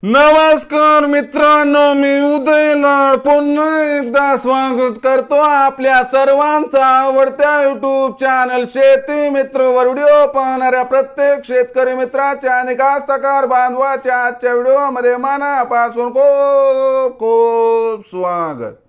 नमस्कार मित्रांनो, मी उदय लाड पुन्हा एकदा स्वागत करतो आपल्या सर्वांचा आवडत्या युट्यूब चॅनल शेती मित्रवर व्हिडिओ पाहणाऱ्या प्रत्येक शेतकरी मित्राच्या आणि कास्तकार बांधवाच्या आजच्या व्हिडिओमध्ये मनापासून खूप खूप स्वागत।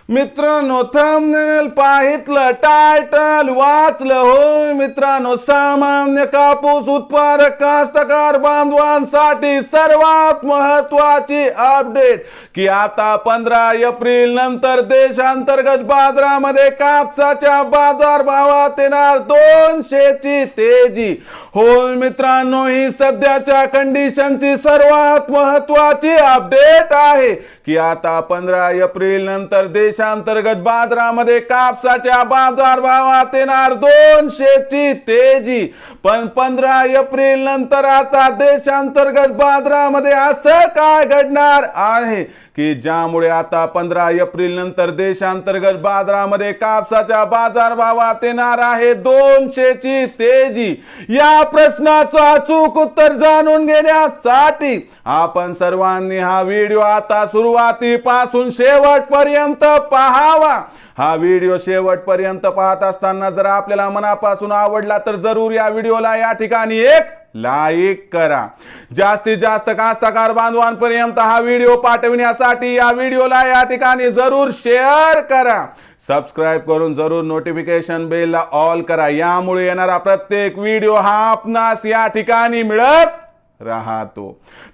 मित्रांनो, थंबनेल पाहितलं, टायटल वाचलं होय मित्रांनो। सामान्य कापूस उत्पादक कास्तकार बांधवांसाठी सर्वात महत्त्वाची अपडेट की आता 15 एप्रिल नंतर देशांतर्गत बाजारामध्ये कापसाच्या बाजारभावात येणार 200 ची तेजी। होय मित्रांनो, ही सध्याच्या कंडिशनची सर्वात महत्त्वाची अपडेट आहे की आता 15 एप्रिल नंतर देशांतर्गत बाजारामध्ये कापसाच्या बाजारभावात येणार 200 ची तेजी। पण 15 एप्रिल नंतर आता देशांतर्गत बाजारामध्ये असं काय घडणार आहे की ज्यामुळे आता 15 एप्रिल नंतर देशांतर्गत बाजारामध्ये कापसाच्या बाजारभावात येणार आहे 200 ची तेजी। या प्रश्नाचं अचूक उत्तर जाणून घेण्यासाठी आपण सर्वांनी हा व्हिडिओ आता सुरुवातीपासून शेवटपर्यंत पाहावा। हा व्हिडिओ शेवटपर्यंत पाहत असताना जर आपल्याला मनापासून आवडला तर जरूर या व्हिडिओला या ठिकाणी एक लाईक करा। जास्तीत जास्त कास्तकार बांधवांपर्यंत हा व्हिडिओ पाठविण्यासाठी या व्हिडिओला या ठिकाणी जरूर शेअर करा। सबस्क्राइब करून जरूर नोटिफिकेशन बेलला ऑल करा। यामुळे येणारा प्रत्येक व्हिडिओ हा आपणास या ठिकाणी मिळत राहतो।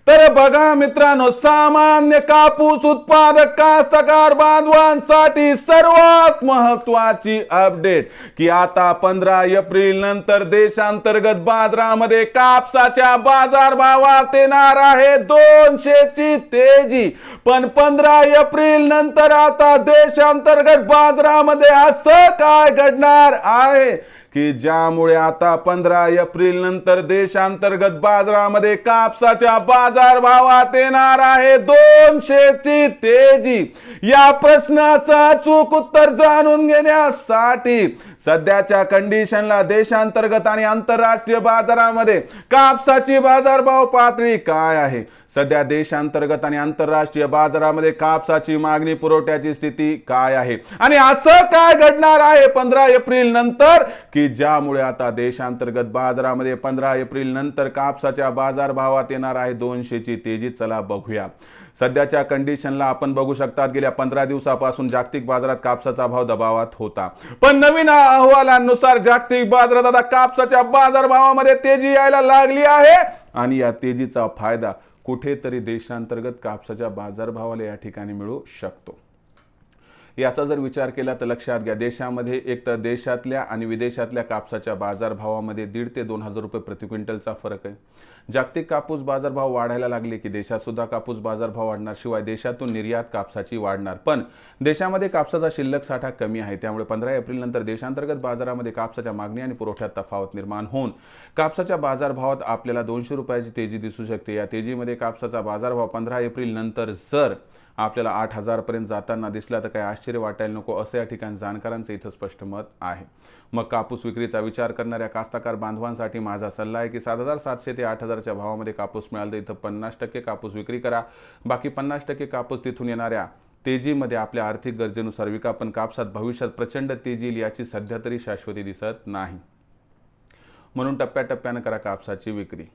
तर बघा मित्रांनो, सामान्य कापूस उत्पादक कास्तकार बांधवांसाठी सर्वात महत्त्वाची अपडेट की आता 15 एप्रिल नंतर देशांतर्गत बाजारामध्ये कापसाच्या बाजारभावात येणार आहे 200 ची तेजी। पण 15 एप्रिल नंतर आता देशांतर्गत बाजारामध्ये असं काय घडणार आहे की ज्यामुळे आता 15 एप्रिल नंतर देशांतर्गत बाजारामध्ये कापसाच्या बाजारभावात येणार आहे 200 ची तेजी। या प्रश्नाचं अचूक उत्तर जाणून घेण्यासाठी सध्याच्या कंडिशनला देशांतर्गत आणि आंतरराष्ट्रीय बाजारामध्ये कापसाची बाजारभाव पातळी काय आहे, सध्या देशांतर्गत आणि आंतरराष्ट्रीय बाजारामध्ये कापसाची मागणी पुरवठ्याची स्थिती काय आहे आणि असं काय घडणार आहे 15 एप्रिल नंतर की ज्यामुळे आता देशांतर्गत बाजारामध्ये 15 एप्रिल नंतर कापसाच्या बाजारभावात येणार आहे 200 ची तेजी। चला बघूया। सध्याच्या कंडिशनला आपण बघू शकतात गेल्या 15 दिवसापासून जागतिक बाजारात कापसाचा भाव दबावात होता, पण नवीन अहवालानुसार जागतिक बाजारात आता कापसाच्या बाजारभावामध्ये तेजी यायला लागली आहे आणि या तेजीचा फायदा कुठेतरी देशांतर्गत कापसाच्या बाजारभावाला या ठिकाणी मिळू शकतो। याचा जर विचार केला तर लक्षात घ्या, देशामध्ये एक तर देशातल्या आणि विदेशातल्या कापसाच्या बाजारभावामध्ये 1,500 ते 2,000 रुपये प्रति क्विंटलचा फरक आहे। जागतिक कापूस बाजारभाव वाढायला लागले की देशात सुद्धा कापूस बाजारभाव वाढणार, शिवाय देशातून निर्यात कापसाची वाढणार। पण देशामध्ये कापसाचा शिल्लक साठा कमी आहे, त्यामुळे 15 एप्रिल नंतर देशांतर्गत बाजारामध्ये कापसाच्या मागणी आणि पुरवठ्यात तफावत निर्माण होऊन कापसाच्या बाजारभावात आपल्याला 200 रुपयाची तेजी दिसू शकते। या तेजीमध्ये कापसाचा बाजारभाव 15 एप्रिल नंतर जर आपल्याला 8,000 पर्यंत जाताना दिसला तर काही आश्चर्य वाटायला नको, असं या ठिकाणी जाणकारांचं इथं स्पष्ट मत आहे। मग कापूस विक्रीचा विचार करणाऱ्या कास्तकार बांधवांसाठी माझा सल्ला आहे की 7,700 ते 8,000च्या भावामध्ये कापूस मिळाला तर इथं 50% कापूस विक्री करा, बाकी 50% कापूस तिथून येणाऱ्या तेजीमध्ये आपल्या आर्थिक गरजेनुसार विका। पण कापसात भविष्यात प्रचंड तेजी येईल याची सध्या तरी शाश्वती दिसत नाही, म्हणून टप्प्याटप्प्याने करा कापसाची विक्री।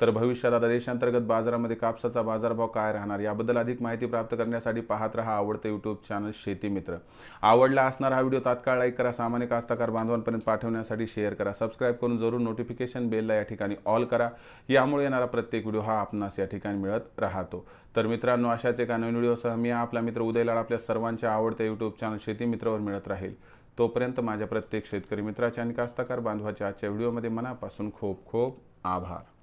तर भविष्यात आता देशांतर्गत बाजारामध्ये कापसाचा बाजारभाव काय राहणार याबद्दल अधिक माहिती प्राप्त करण्यासाठी पाहत रहा आवडते यूट्यूब चॅनल शेती मित्र। आवडला असणारा हा व्हिडिओ तात्काळ लाईक करा, सामान्य कास्तकार बांधवांपर्यंत पाठवण्यासाठी शेअर करा, सबस्क्राइब करून जरूर नोटिफिकेशन बेलला या ठिकाणी ऑल करा। यामुळे येणारा प्रत्येक व्हिडिओ हा आपणास या ठिकाणी मिळत राहतो। तर मित्रांनो, अशाच एका नवीन व्हिडिओसह मी आपला मित्र उदय लाड आपल्या सर्वांच्या आवडते यूट्यूब चॅनल शेती मित्रवर मिळत राहील। तोपर्यंत माझ्या प्रत्येक शेतकरी मित्राच्या आणि कास्तकार बांधवाच्या आजच्या व्हिडिओमध्ये मनापासून खूप खूप आभार।